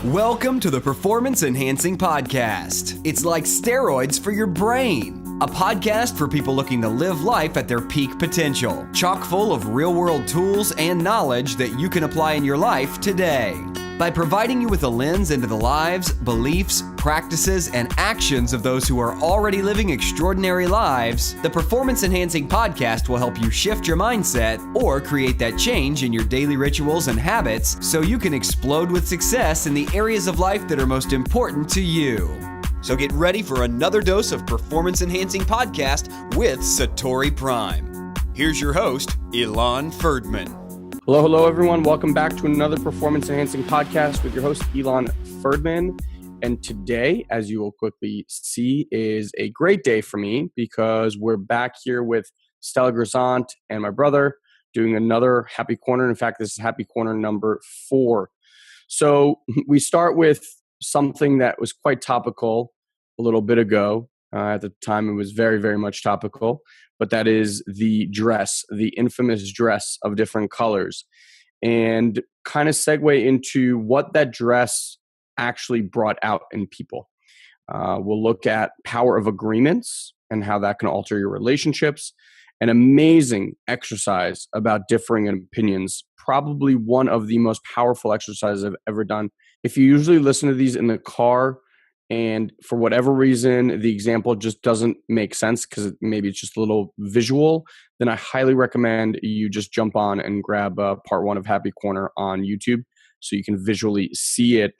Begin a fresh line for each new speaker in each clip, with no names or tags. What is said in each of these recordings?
Welcome to the Performance Enhancing Podcast. It's like steroids for your brain. A podcast for people looking to live life at their peak potential, chock full of real-world tools and knowledge that you can apply in your life today. By providing you with a lens into the lives, beliefs, practices, and actions of those who are already living extraordinary lives, the Performance Enhancing Podcast will help you shift your mindset or create that change in your daily rituals and habits so you can explode with success in the areas of life that are most important to you. So get ready for another dose of Performance Enhancing Podcast with SatoriPrime. Here's your host, Ilan Ferdman.
Hello, everyone. Welcome back to another Performance Enhancing Podcast with your host, Ilan Ferdman. And today, as you will quickly see, is a great day for me because we're back here with Stella Grizont and my brother doing another Happy Corner. In fact, this is Happy Corner number 4. So we start with something that was quite topical a little bit ago. At the time, it was very, very much topical. But that is the dress, the infamous dress of different colors, and kind of segue into what that dress actually brought out in people. We'll look at power of agreements and how that can alter your relationships. An amazing exercise about differing opinions, probably one of the most powerful exercises I've ever done. If you usually listen to these in the car, and for whatever reason, the example just doesn't make sense because maybe it's just a little visual, then I highly recommend you just jump on and grab part 1 of Happy Corner on YouTube so you can visually see it.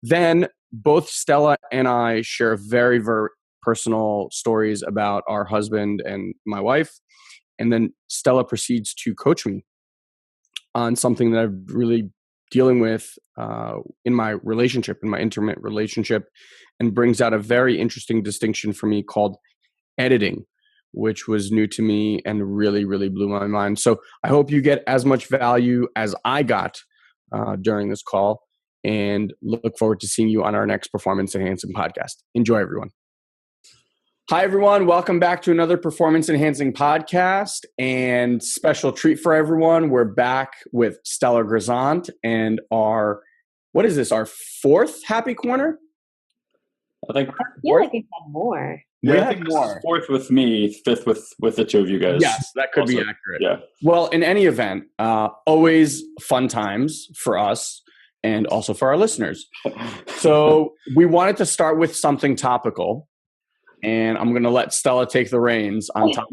Then both Stella and I share very, very personal stories about our husband and my wife. And then Stella proceeds to coach me on something that I'm really dealing with in my relationship, in my intimate relationship, and brings out a very interesting distinction for me called editing, which was new to me and really, really blew my mind. So I hope you get as much value as I got during this call, and look forward to seeing you on our next Performance Enhancing Podcast. Enjoy, everyone. Hi, everyone. Welcome back to another Performance Enhancing Podcast, and special treat for everyone. We're back with Stella Grizont and our 4th Happy Corner?
I think
I feel like we've had more.
I think this is 4th with me, 5th with the 2 of you guys.
Yes, that could
also
be accurate.
Yeah.
Well, in any event, always fun times for us and also for our listeners. So we wanted to start with something topical, and I'm going to let Stella take the reins on top.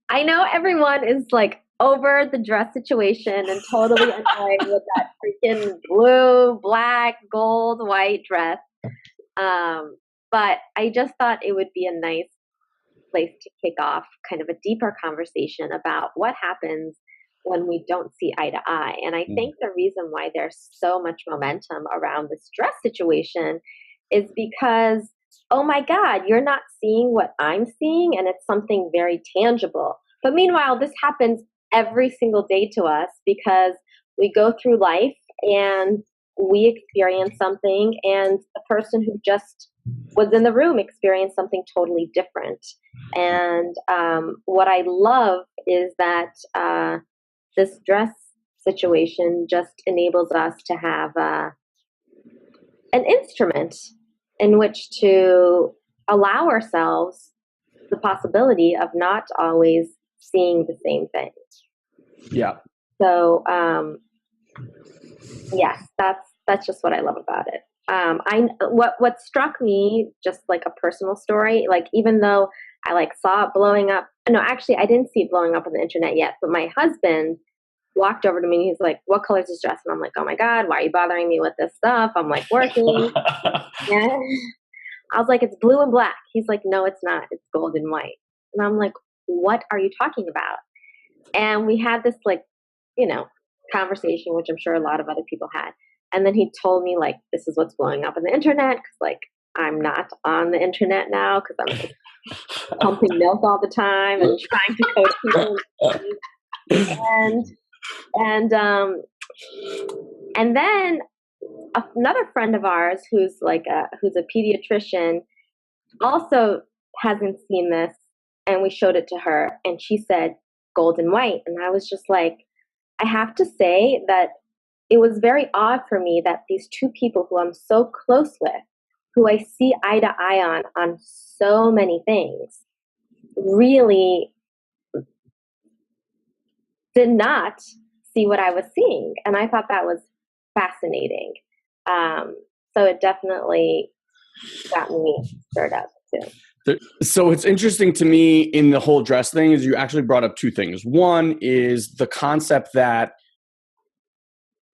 I know everyone is like over the dress situation and totally annoyed with that freaking blue, black, gold, white dress. But I just thought it would be a nice place to kick off kind of a deeper conversation about what happens when we don't see eye to eye. And I think the reason why there's so much momentum around this dress situation is because, oh my God, you're not seeing what I'm seeing, and it's something very tangible. But meanwhile, this happens every single day to us because we go through life and we experience something, and the person who just was in the room experienced something totally different. And what I love is that this dress situation just enables us to have an instrument in which to allow ourselves the possibility of not always seeing the same thing.
Yeah.
So, yes, that's just what I love about it. What struck me, just like a personal story, like even though I like saw it blowing up. No, actually, I didn't see it blowing up on the internet yet. But my husband walked over to me and he's like, "What color is this dress?" And I'm like, "Oh my God, why are you bothering me with this stuff? I'm like working." Yeah. I was like, "It's blue and black." He's like, "No, it's not. It's gold and white." And I'm like, "What are you talking about?" And we had this conversation, which I'm sure a lot of other people had. And then he told me like, this is what's blowing up on the internet. Cause like, I'm not on the internet now cause I'm just pumping milk all the time and trying to coach people. And then another friend of ours who's a pediatrician also hasn't seen this, and we showed it to her, and she said gold and white. And I was just like, I have to say that it was very odd for me that these two people who I'm so close with, who I see eye to eye on so many things, really did not see what I was seeing. And I thought that was fascinating. So it definitely got me stirred up too.
So it's interesting to me in the whole dress thing is you actually brought up two things. One is the concept that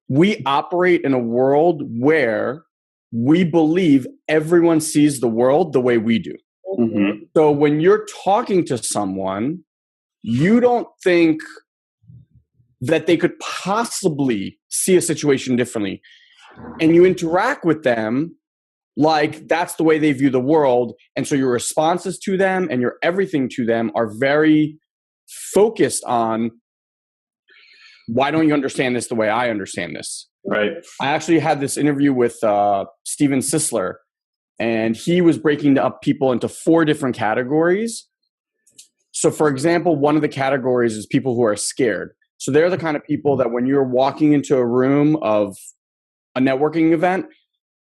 we operate in a world where we believe everyone sees the world the way we do.
Mm-hmm.
So when you're talking to someone, you don't think that they could possibly see a situation differently. And you interact with them like that's the way they view the world. And so your responses to them and your everything to them are very focused on, why don't you understand this the way I understand this?
Right.
I actually had this interview with Steven Sisler, and he was breaking up people into 4 different categories. So for example, one of the categories is people who are scared. So they're the kind of people that when you're walking into a room of a networking event,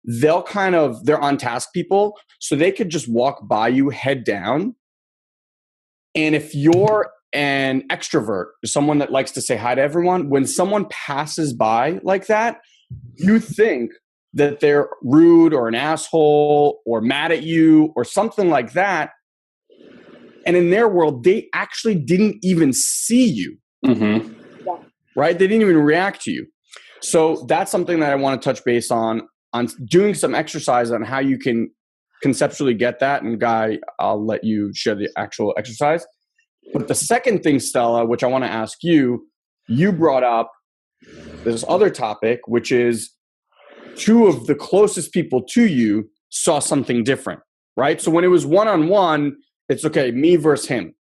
they're on task people. So they could just walk by you head down. And if you're an extrovert, someone that likes to say hi to everyone, when someone passes by like that, you think that they're rude or an asshole or mad at you or something like that. And in their world, they actually didn't even see you.
Mm-hmm.
Right? They didn't even react to you. So that's something that I want to touch base on doing some exercise on how you can conceptually get that. And Guy, I'll let you share the actual exercise. But the second thing, Stella, which I want to ask you, you brought up this other topic, which is 2 of the closest people to you saw something different, right? So when it was one-on-one, it's okay, me versus him,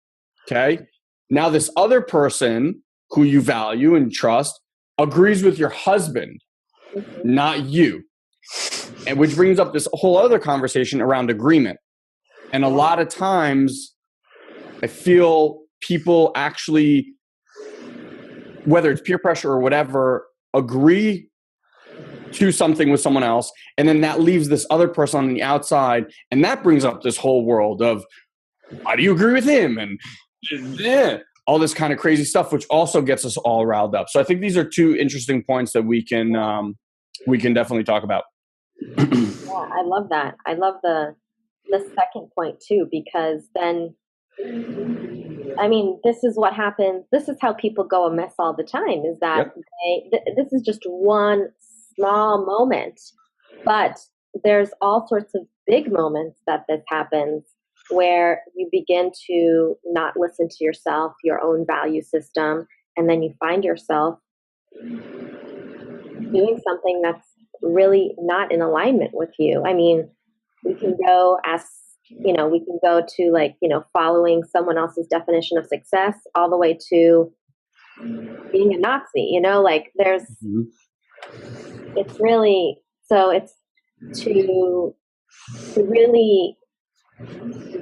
okay? Now this other person who you value and trust agrees with your husband, not you. And which brings up this whole other conversation around agreement. And a lot of times I feel people actually, whether it's peer pressure or whatever, agree to something with someone else. And then that leaves this other person on the outside. And that brings up this whole world of, why do you agree with him? And all this kind of crazy stuff, which also gets us all riled up. So I think these are 2 interesting points that we can definitely talk about.
Yeah, I love that. I love the second point too, because then, I mean, this is what happens. This is how people go amiss all the time, is that this is just one small moment, but there's all sorts of big moments that this happens where you begin to not listen to yourself, your own value system, and then you find yourself doing something that's really not in alignment with you. I mean, we can go to like, following someone else's definition of success all the way to being a Nazi, like there's, it's really, so it's to really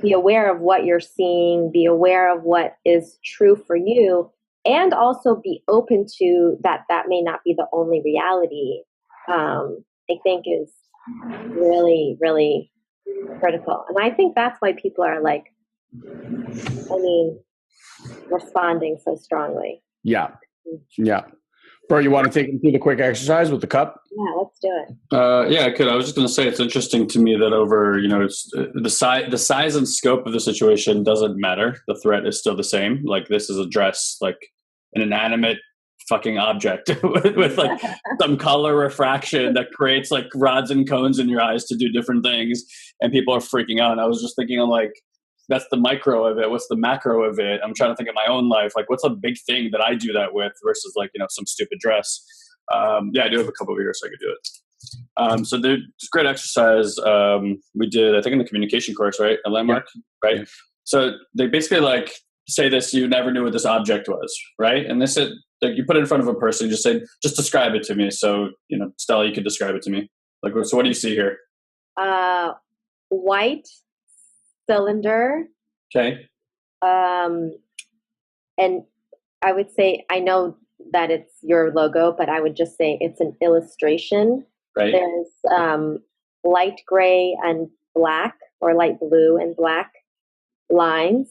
be aware of what you're seeing, be aware of what is true for you, and also be open to that may not be the only reality. I think is really, really critical. And I think that's why people are like, responding so strongly.
Yeah. Bro, you want to take them through the quick exercise with the cup?
Yeah, let's do it.
Yeah, I could. I was just going to say it's interesting to me that over, it's the size and scope of the situation doesn't matter. The threat is still the same. Like this is a dress, like an inanimate fucking object with like some color refraction that creates like rods and cones in your eyes to do different things, and people are freaking out. And I was just thinking, I'm like, that's the micro of it. What's the macro of it? I'm trying to think of my own life. Like, what's a big thing that I do that with versus like, some stupid dress. Yeah, I do have a couple of years so I could do it. So there's great exercise. We did, I think, in the communication course, right? A landmark, right? Yeah. So they basically like say this, you never knew what this object was, right? And this is like, you put it in front of a person, just describe it to me. So, Stella, you could describe it to me. Like, so what do you see here?
White cylinder.
Okay.
And I would say, I know that it's your logo, but I would just say it's an illustration.
Right.
There's light gray and black, or light blue and black lines,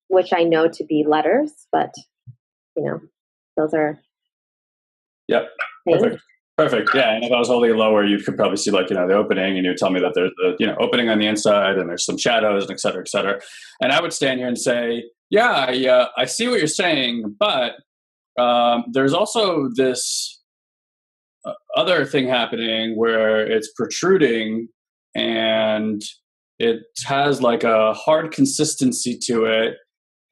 which I know to be letters, but those are.
Yep. Perfect. Perfect. Yeah. And if I was holding it lower, you could probably see the opening, and you would tell me that there's the, opening on the inside and there's some shadows and et cetera, et cetera. And I would stand here and say, yeah, I see what you're saying, but there's also this other thing happening where it's protruding and it has like a hard consistency to it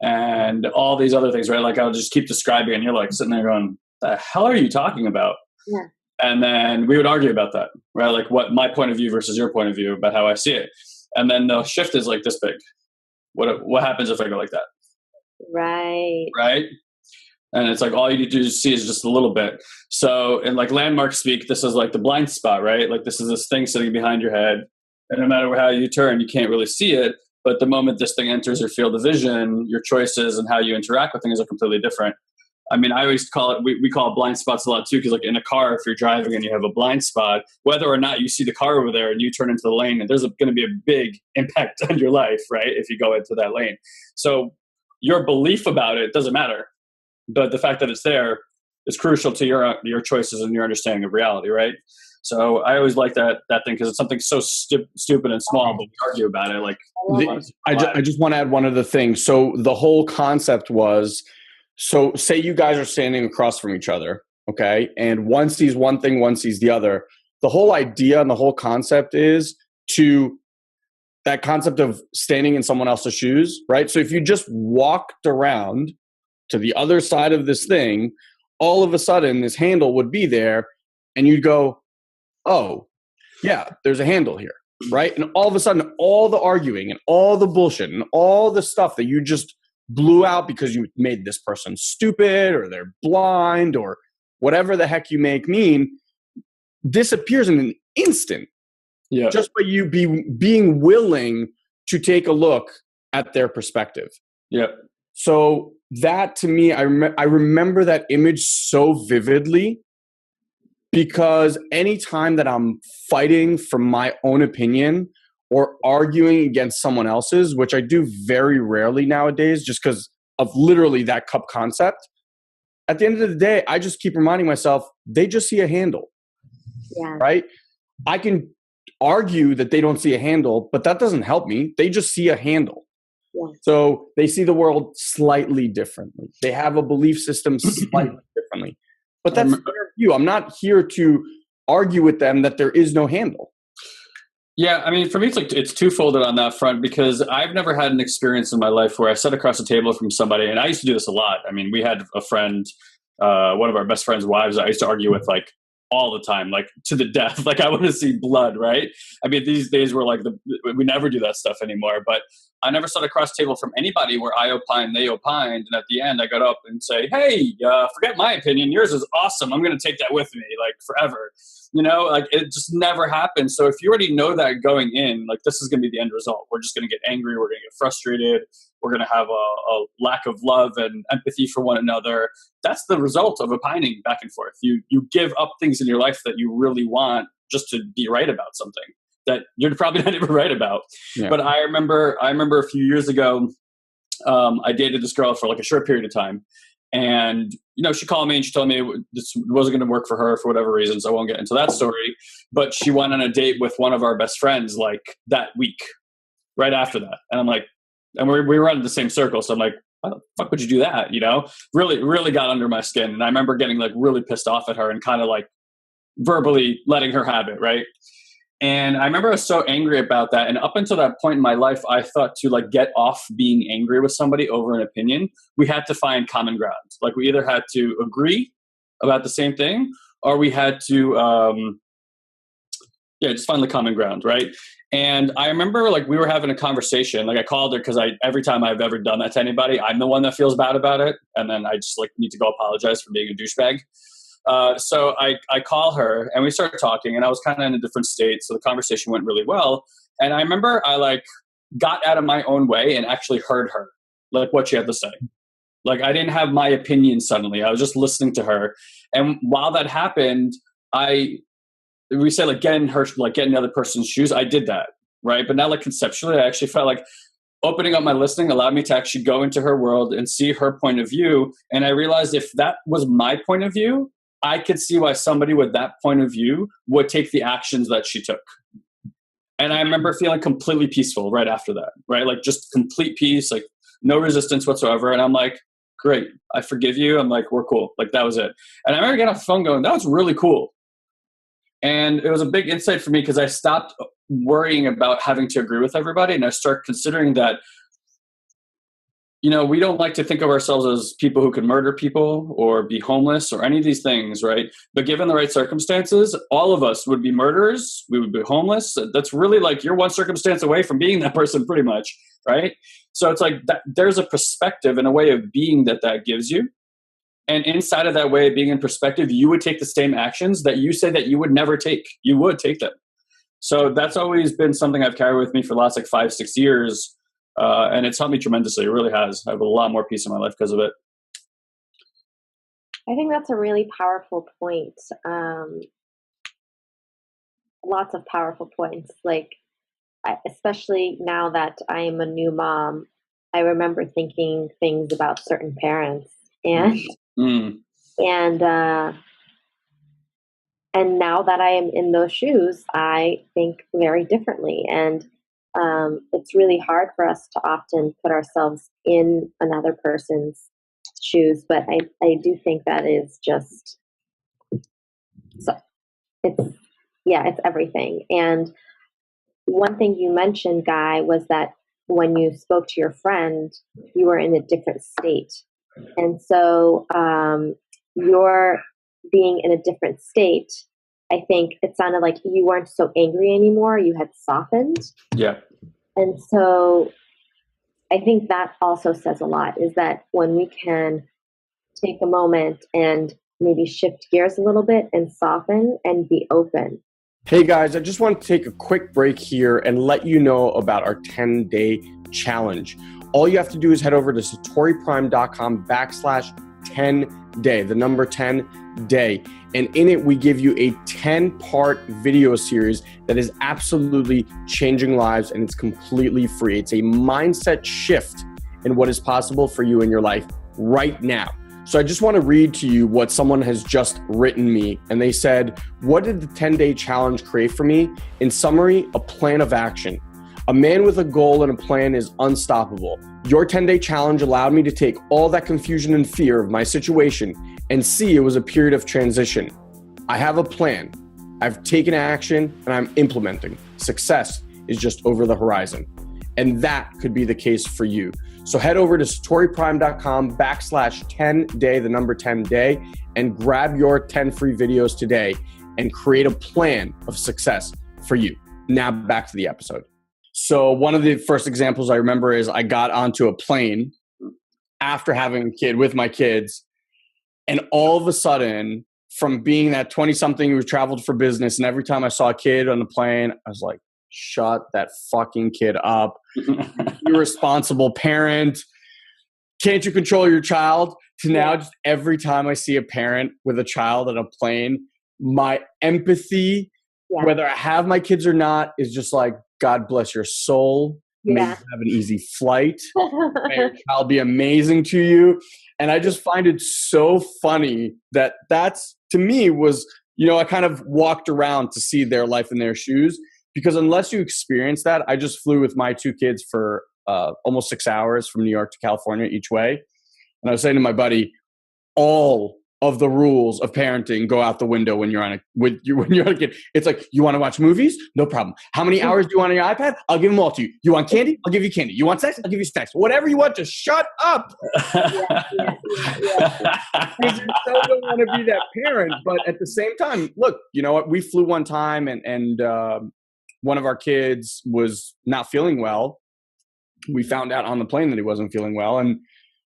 and all these other things, right? Like I'll just keep describing, and you're like sitting there going, the hell are you talking about?
Yeah.
And then we would argue about that, right? Like what my point of view versus your point of view about how I see it. And then the shift is like this big. What happens if I go like that?
Right.
Right. And it's like all you need to see is just a little bit. So in like landmark speak, this is like the blind spot, right? Like this is this thing sitting behind your head. And no matter how you turn, you can't really see it. But the moment this thing enters your field of vision, your choices and how you interact with things are completely different. I mean, I always call it, we call it blind spots a lot too, because like in a car, if you're driving and you have a blind spot, whether or not you see the car over there and you turn into the lane, and there's going to be a big impact on your life, right? If you go into that lane. So your belief about it doesn't matter, but the fact that it's there is crucial to your choices and your understanding of reality, right? So I always like that thing, because it's something so stupid and small, but we argue about it. Like
I just want to add one other thing. So the whole concept was, so say you guys are standing across from each other, okay? And one sees one thing, one sees the other. The whole idea and the whole concept is that concept of standing in someone else's shoes, right? So if you just walked around to the other side of this thing, all of a sudden this handle would be there, and you'd go, oh, yeah, there's a handle here, right? And all of a sudden, all the arguing and all the bullshit and all the stuff that you just blew out because you made this person stupid or they're blind or whatever the heck you mean disappears in an instant.
Yeah.
Just by you being willing to take a look at their perspective.
Yeah.
So that to me, I remember that image so vividly, because anytime that I'm fighting for my own opinion or arguing against someone else's, which I do very rarely nowadays just because of literally that cup concept, at the end of the day, I just keep reminding myself, they just see a handle.
Yeah.
Right? I can argue that they don't see a handle, but that doesn't help me. They just see a handle. Yeah. So they see the world slightly differently. They have a belief system slightly differently. But that's their view. I'm not here to argue with them that there is no handle.
Yeah, I mean, for me, it's twofolded on that front, because I've never had an experience in my life where I sat across the table from somebody, and I used to do this a lot. I mean, we had a friend, one of our best friend's wives, I used to argue with like all the time, like to the death. Like I want to see blood, right? I mean, these days we're like, we never do that stuff anymore. But I never sat across the table from anybody where I opined, they opined, and at the end I got up and say, "Hey, forget my opinion. Yours is awesome. I'm going to take that with me, like forever." You know, like it just never happened. So if you already know that going in, like this is going to be the end result. We're just going to get angry. We're going to get frustrated. We're going to have a lack of love and empathy for one another. That's the result of opining back and forth. You give up things in your life that you really want just to be right about something that you're probably not even right about. Yeah. But I remember a few years ago, I dated this girl for like a short period of time. And, you know, she called me and she told me this wasn't going to work for her for whatever reason. So I won't get into that story. But she went on a date with one of our best friends like that week, right after that. And I'm like, and we were in the same circle. So I'm like, why the fuck would you do that? You know, really, really got under my skin. And I remember getting like really pissed off at her and kind of like verbally letting her have it. Right. And I remember I was so angry about that. And up until that point in my life, I thought to like get off being angry with somebody over an opinion, we had to find common ground. Like we either had to agree about the same thing, or we had to, just find the common ground. Right. And I remember like we were having a conversation, like I called her because every time I've ever done that to anybody, I'm the one that feels bad about it. And then I just like need to go apologize for being a douchebag. So I call her and we started talking, and I was kind of in a different state. So the conversation went really well. And I remember I like got out of my own way and actually heard her, like what she had to say. Like I didn't have my opinion suddenly. I was just listening to her. And while that happened, we say like get in the other person's shoes. I did that. Right. But now like conceptually, I actually felt like opening up my listening allowed me to actually go into her world and see her point of view. And I realized if that was my point of view, I could see why somebody with that point of view would take the actions that she took. And I remember feeling completely peaceful right after that, right? Like just complete peace, like no resistance whatsoever. And I'm like, great, I forgive you. I'm like, we're cool. Like that was it. And I remember getting off the phone going, that was really cool. And it was a big insight for me because I stopped worrying about having to agree with everybody. And I started considering that, you know, we don't like to think of ourselves as people who can murder people or be homeless or any of these things, right? But given the right circumstances, all of us would be murderers. We would be homeless. That's really like you're one circumstance away from being that person pretty much, right? So it's like that, there's a perspective and a way of being that gives you. And inside of that way of being in perspective, you would take the same actions that you say that you would never take. You would take them. So that's always been something I've carried with me for the last like 5-6 years. And it's helped me tremendously. It really has. I have a lot more peace in my life because of it.
I think that's a really powerful point. Lots of powerful points. Like, especially now that I am a new mom, I remember thinking things about certain parents, and and now that I am in those shoes, I think very differently. And it's really hard for us to often put ourselves in another person's shoes, but I do think that is just so. It's everything. And one thing you mentioned, Guy, was that when you spoke to your friend, you were in a different state. And so you're being in a different state, I think it sounded like you weren't so angry anymore. You had softened.
Yeah.
And so I think that also says a lot, is that when we can take a moment and maybe shift gears a little bit and soften and be open.
Hey guys, I just want to take a quick break here and let you know about our 10-day challenge. All you have to do is head over to SatoriPrime.com/10day, the number 10 day. And in it, we give you a 10-part video series that is absolutely changing lives, and it's completely free. It's a mindset shift in what is possible for you in your life right now. So I just want to read to you what someone has just written me. And they said, what did the 10-day challenge create for me? In summary, a plan of action. A man with a goal and a plan is unstoppable. Your 10-day challenge allowed me to take all that confusion and fear of my situation and see it was a period of transition. I have a plan. I've taken action and I'm implementing. Success is just over the horizon. And that could be the case for you. So head over to SatoriPrime.com/10day, the number 10 day, and grab your 10 free videos today and create a plan of success for you. Now back to the episode. So one of the first examples I remember is I got onto a plane after having a kid with my kids. And all of a sudden, from being that 20-something who traveled for business, and every time I saw a kid on the plane, I was like, shut that fucking kid up. Irresponsible parent. Can't you control your child? To now, just every time I see a parent with a child on a plane, my empathy, whether I have my kids or not, is just like, God bless your soul. May you have an easy flight. May your child be amazing to you. And I just find it so funny that that's, to me, was, you know, I kind of walked around to see their life in their shoes. Because unless you experience that, I just flew with my 2 kids for almost 6 hours from New York to California each way. And I was saying to my buddy, all of the rules of parenting go out the window when you're on a kid. It's like, you want to watch movies? No problem. How many hours do you want on your iPad? I'll give them all to you. You want candy? I'll give you candy. You want sex? I'll give you sex. Whatever you want, just shut up. I just don't want to be that parent. But at the same time, look, you know what? We flew one time and one of our kids was not feeling well. We found out on the plane that he wasn't feeling well, and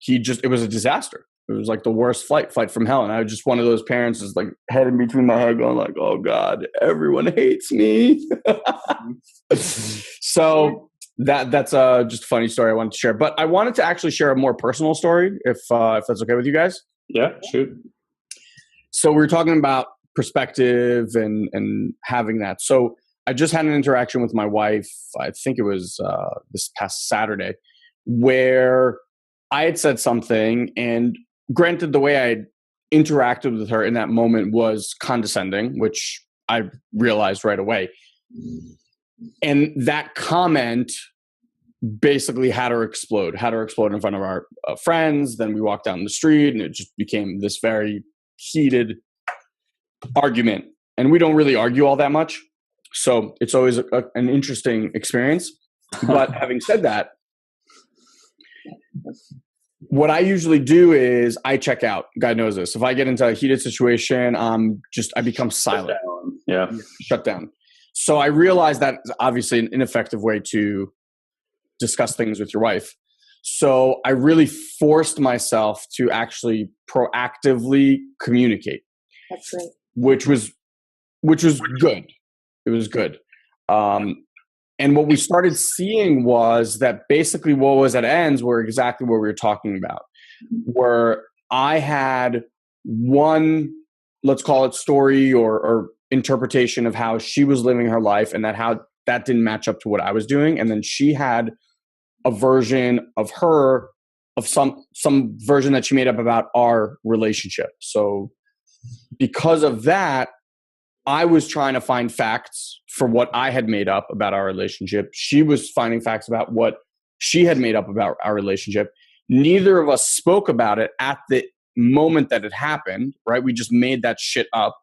it was a disaster. It was like the worst flight from hell. And I was just one of those parents, is like head in between my head going like, oh God, everyone hates me. So that's just a funny story I wanted to share. But I wanted to actually share a more personal story, if that's okay with you guys.
Yeah, shoot.
So we were talking about perspective and having that. So I just had an interaction with my wife. I think it was this past Saturday, where I had said something, and granted, the way I had interacted with her in that moment was condescending, which I realized right away. And that comment basically had her explode in front of our friends. Then we walked down the street, and it just became this very heated argument. And we don't really argue all that much, so it's always an interesting experience. But having said that, what I usually do is I check out. God knows this. If I get into a heated situation, I become silent. Shut down. So I realize that is obviously an ineffective way to discuss things with your wife. So I really forced myself to actually proactively communicate.
That's great.
Which was good. It was good. And what we started seeing was that basically what was at ends were exactly what we were talking about, where I had one, let's call it story or interpretation of how she was living her life, and how that didn't match up to what I was doing. And then she had a version of her, of some version that she made up about our relationship. So because of that, I was trying to find facts for what I had made up about our relationship. She was finding facts about what she had made up about our relationship. Neither of us spoke about it at the moment that it happened, right? We just made that shit up.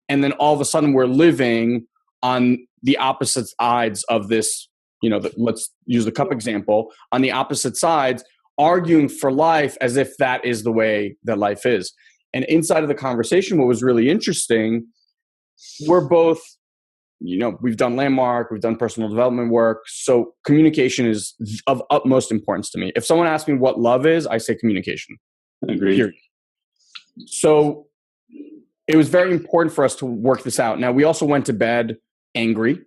And then all of a sudden we're living on the opposite sides of this, let's use the cup example, on the opposite sides, arguing for life as if that is the way that life is. And inside of the conversation, what was really interesting, we're both, we've done landmark, we've done personal development work. So communication is of utmost importance to me. If someone asks me what love is, I say communication.
Agreed.
Period. So it was very important for us to work this out. Now, we also went to bed angry,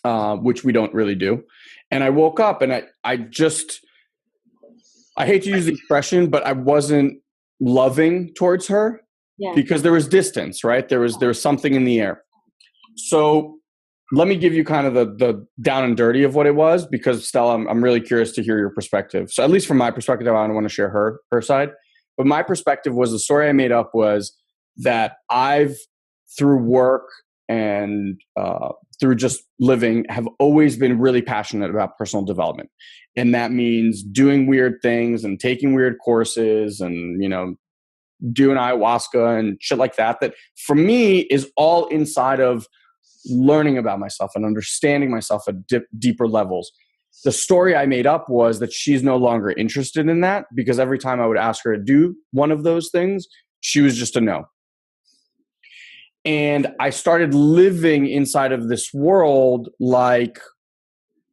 which we don't really do. And I woke up and I hate to use the expression, but I wasn't loving towards her. Yeah. Because there was distance, right? There was something in the air. So let me give you kind of the down and dirty of what it was, because Stella, I'm really curious to hear your perspective. So at least from my perspective, I don't want to share her side. But my perspective was, the story I made up was that I've, through work and through just living, have always been really passionate about personal development. And that means doing weird things and taking weird courses and, doing ayahuasca and shit like that, that for me is all inside of learning about myself and understanding myself at deeper levels. The story I made up was that she's no longer interested in that, because every time I would ask her to do one of those things, she was just a no. And I started living inside of this world like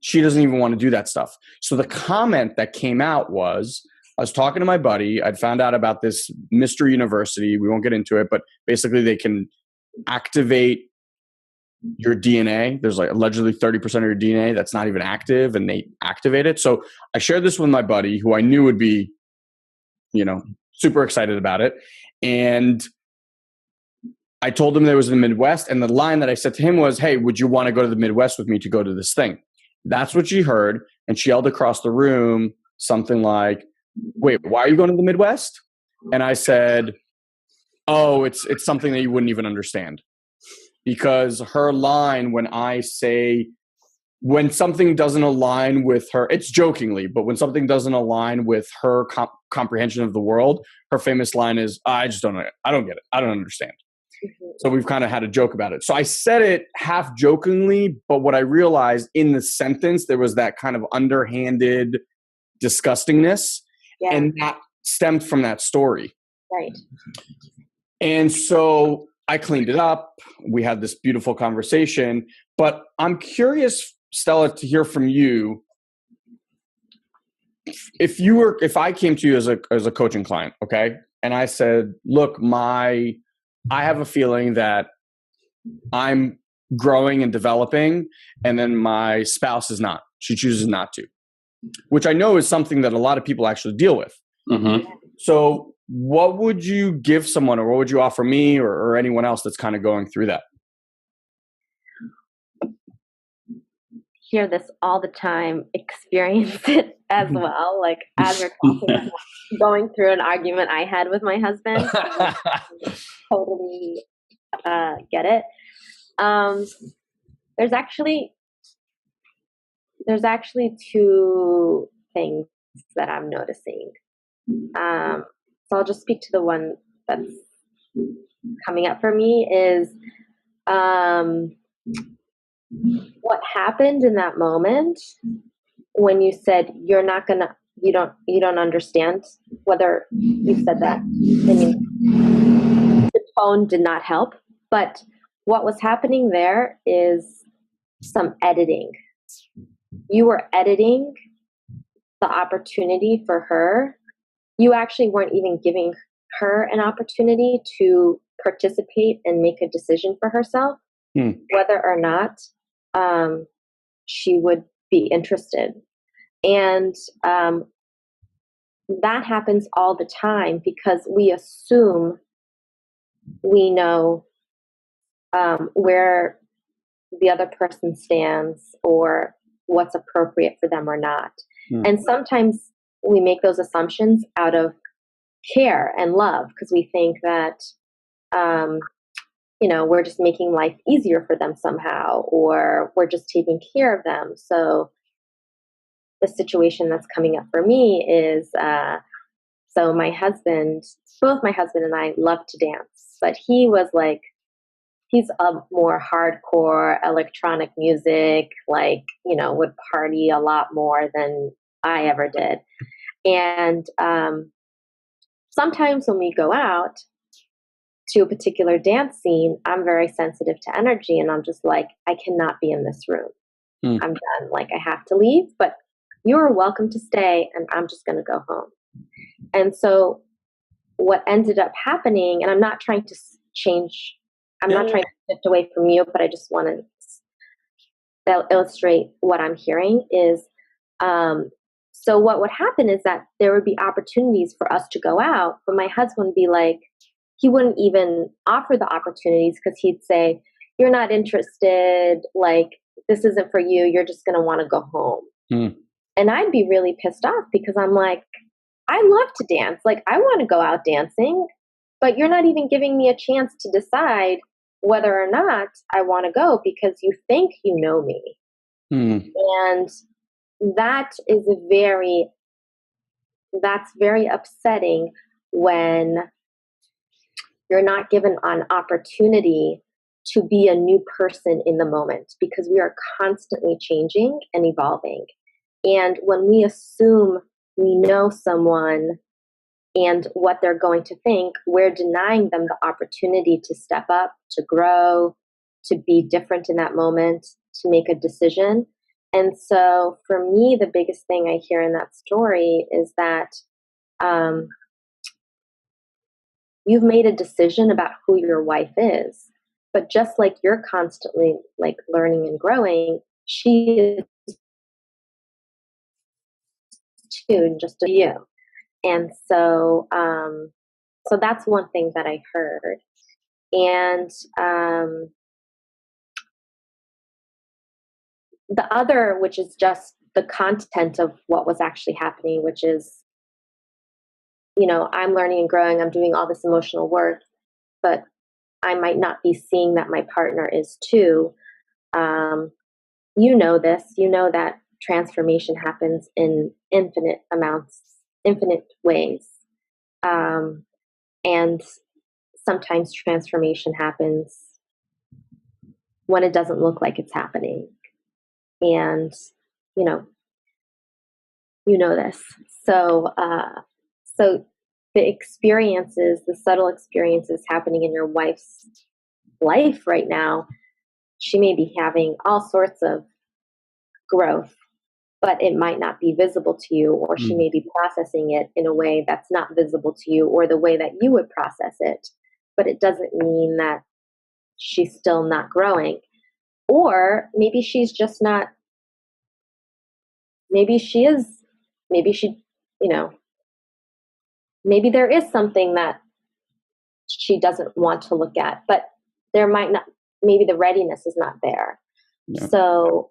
she doesn't even want to do that stuff. So the comment that came out was, I was talking to my buddy. I'd found out about this mystery university. We won't get into it, but basically they can activate your DNA. There's like allegedly 30% of your DNA that's not even active, and they activate it. So I shared this with my buddy, who I knew would be, super excited about it. And I told him there was in the Midwest. And the line that I said to him was, "Hey, would you want to go to the Midwest with me to go to this thing?" That's what she heard. And she yelled across the room something like, "Wait, why are you going to the Midwest?" And I said, "Oh, it's something that you wouldn't even understand." Because her line, when something doesn't align with her, it's jokingly, but when something doesn't align with her comprehension of the world, her famous line is, "I just don't know. I don't get it. I don't understand." So we've kind of had a joke about it. So I said it half jokingly, but what I realized in the sentence, there was that kind of underhanded disgustingness. Yeah. And that stemmed from that story.
Right.
And so I cleaned it up. We had this beautiful conversation. But I'm curious, Stella, to hear from you. If I came to you as a coaching client, okay, and I said, "Look, I have a feeling that I'm growing and developing, and then my spouse is not. She chooses not to, which I know is something that a lot of people actually deal with.
Mm-hmm.
So what would you give someone, or what would you offer me or anyone else that's kind of going through that?
Hear this all the time, experience it as well. Like as we're talking about going through an argument I had with my husband, totally get it. There's actually two things that I'm noticing. So I'll just speak to the one that's coming up for me is what happened in that moment when you said you don't understand, whether you said that. I mean, the tone did not help, but what was happening there is some editing. You were editing the opportunity for her. You actually weren't even giving her an opportunity to participate and make a decision for herself, whether or not she would be interested. And that happens all the time because we assume we know where the other person stands or what's appropriate for them or not. And sometimes we make those assumptions out of care and love because we think that we're just making life easier for them somehow, or we're just taking care of them. So the situation that's coming up for me is, so both my husband and I love to dance, but he's a more hardcore electronic music, would party a lot more than I ever did. And sometimes when we go out to a particular dance scene, I'm very sensitive to energy, and I'm just like, I cannot be in this room. I'm done. Like, I have to leave, but you're welcome to stay, and I'm just going to go home. And so what ended up happening, and I'm not trying to change, I'm not trying to shift away from you, but I just want to illustrate what I'm hearing is, so what would happen is that there would be opportunities for us to go out, but my husband would be like, he wouldn't even offer the opportunities because he'd say, you're not interested, like, this isn't for you, you're just going to want to go home. And I'd be really pissed off because I'm like, I love to dance. Like, I want to go out dancing, but you're not even giving me a chance to decide whether or not I want to go because you think you know me. And that's very upsetting when you're not given an opportunity to be a new person in the moment, because we are constantly changing and evolving. And when we assume we know someone and what they're going to think, we're denying them the opportunity to step up, to grow, to be different in that moment, to make a decision. And so for me, the biggest thing I hear in that story is that you've made a decision about who your wife is. But just like you're constantly like learning and growing, she is too, just to you. And so, so that's one thing that I heard. And the other, which is just the content of what was actually happening, which is, I'm learning and growing, I'm doing all this emotional work, but I might not be seeing that my partner is too. You know this, that transformation happens in infinite ways. And sometimes transformation happens when it doesn't look like it's happening. And, you know this. So the experiences, the subtle experiences happening in your wife's life right now, she may be having all sorts of growth, but it might not be visible to you, or she may be processing it in a way that's not visible to you, or the way that you would process it. But it doesn't mean that she's still not growing. Or maybe she's just not, maybe she, maybe there is something that she doesn't want to look at, but there might not, maybe the readiness is not there. Yeah. So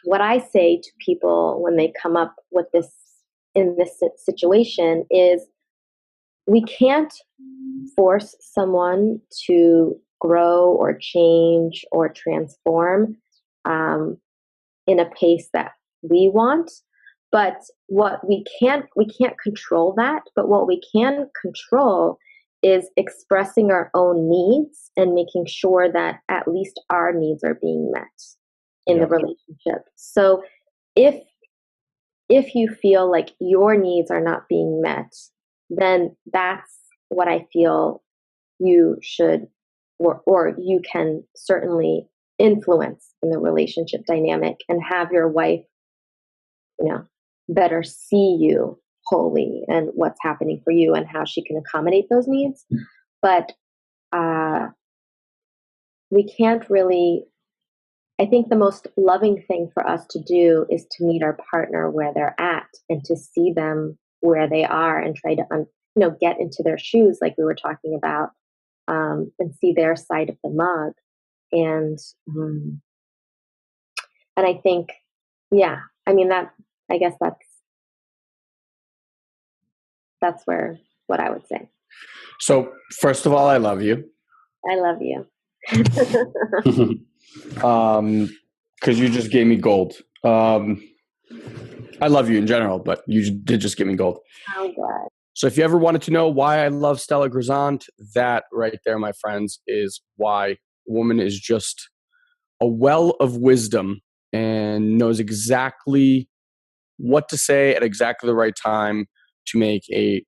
what I say to people when they come up with this, in this situation, is we can't force someone to grow or change or transform in a pace that we want. But what we can't control that, but what we can control is expressing our own needs and making sure that at least our needs are being met in the relationship. So if you feel like your needs are not being met, then that's what I feel you should, or you can certainly influence in the relationship dynamic and have your wife, better see you wholly and what's happening for you and how she can accommodate those needs. But we can't really, I think the most loving thing for us to do is to meet our partner where they're at and to see them where they are and try to get into their shoes, like we were talking about, and see their side of the mug. And I think, I guess that's what I would say.
So first of all, I love you.
I love you.
Because you just gave me gold. I love you in general, but you did just give me gold.
I'm glad.
So if you ever wanted to know why I love Stella Grizont, that right there, my friends, is why. A woman is just a well of wisdom and knows exactly what to say at exactly the right time to make a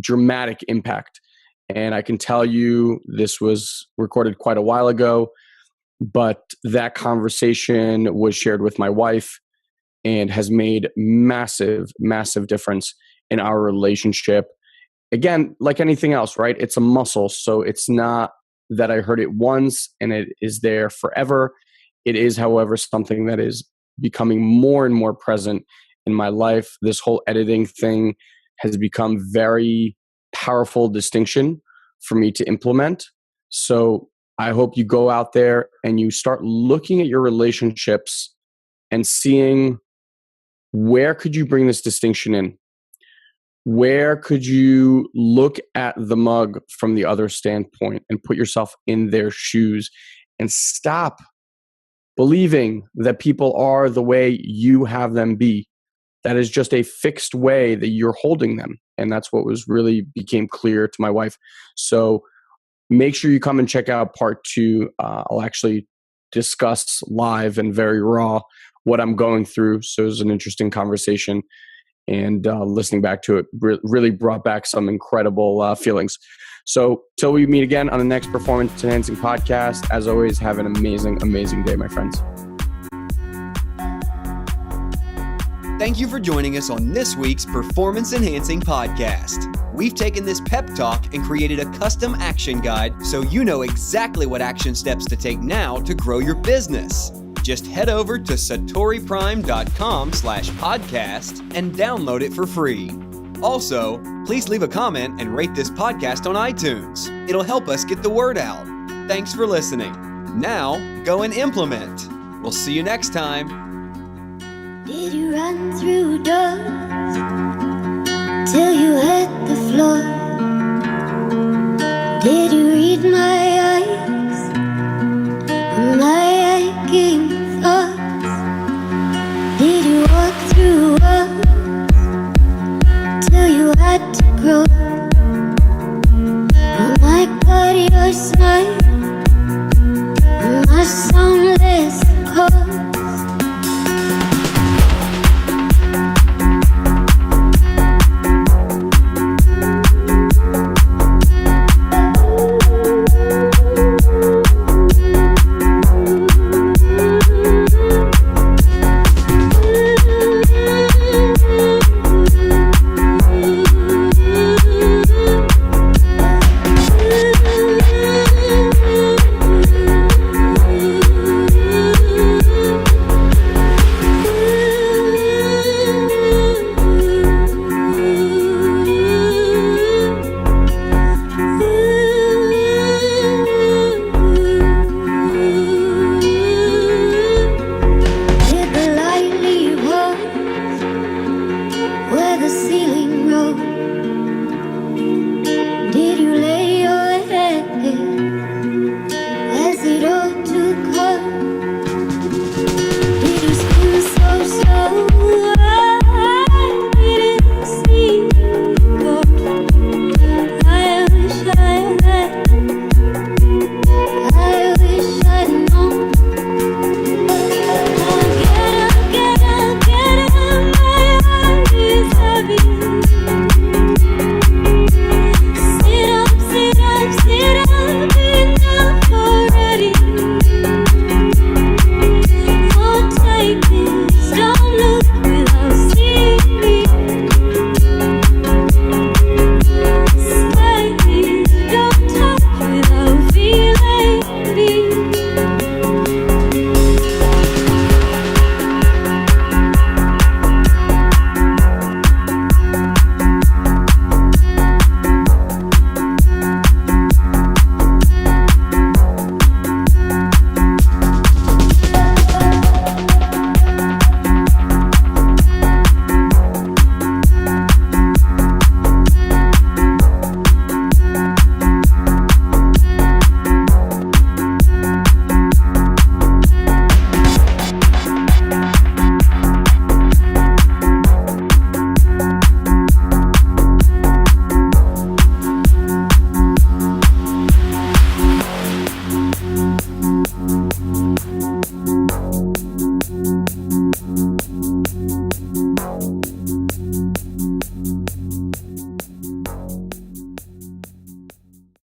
dramatic impact. And I can tell you this was recorded quite a while ago, but that conversation was shared with my wife and has made massive, massive difference in our relationship. Again, like anything else, right? It's a muscle. So it's not that I heard it once and it is there forever. It is, however, something that is becoming more and more present in my life. This whole editing thing has become very powerful distinction for me to implement. So I hope you go out there and you start looking at your relationships and seeing where could you bring this distinction in? Where could you look at the mug from the other standpoint and put yourself in their shoes and stop believing that people are the way you have them be? That is just a fixed way that you're holding them. And that's what became clear to my wife. So make sure you come and check out part 2. I'll actually discuss live and very raw what I'm going through. So it was an interesting conversation. And listening back to it really brought back some incredible feelings. So till we meet again on the next Performance Enhancing Podcast, as always, have an amazing, amazing day, my friends.
Thank you for joining us on this week's Performance Enhancing Podcast. We've taken this pep talk and created a custom action guide so you know exactly what action steps to take now to grow your business. Just head over to SatoriPrime.com/podcast and download it for free. Also, please leave a comment and rate this podcast on iTunes. It'll help us get the word out. Thanks for listening. Now, go and implement. We'll see you next time.
Did you run through doors till you hit the floor? Did you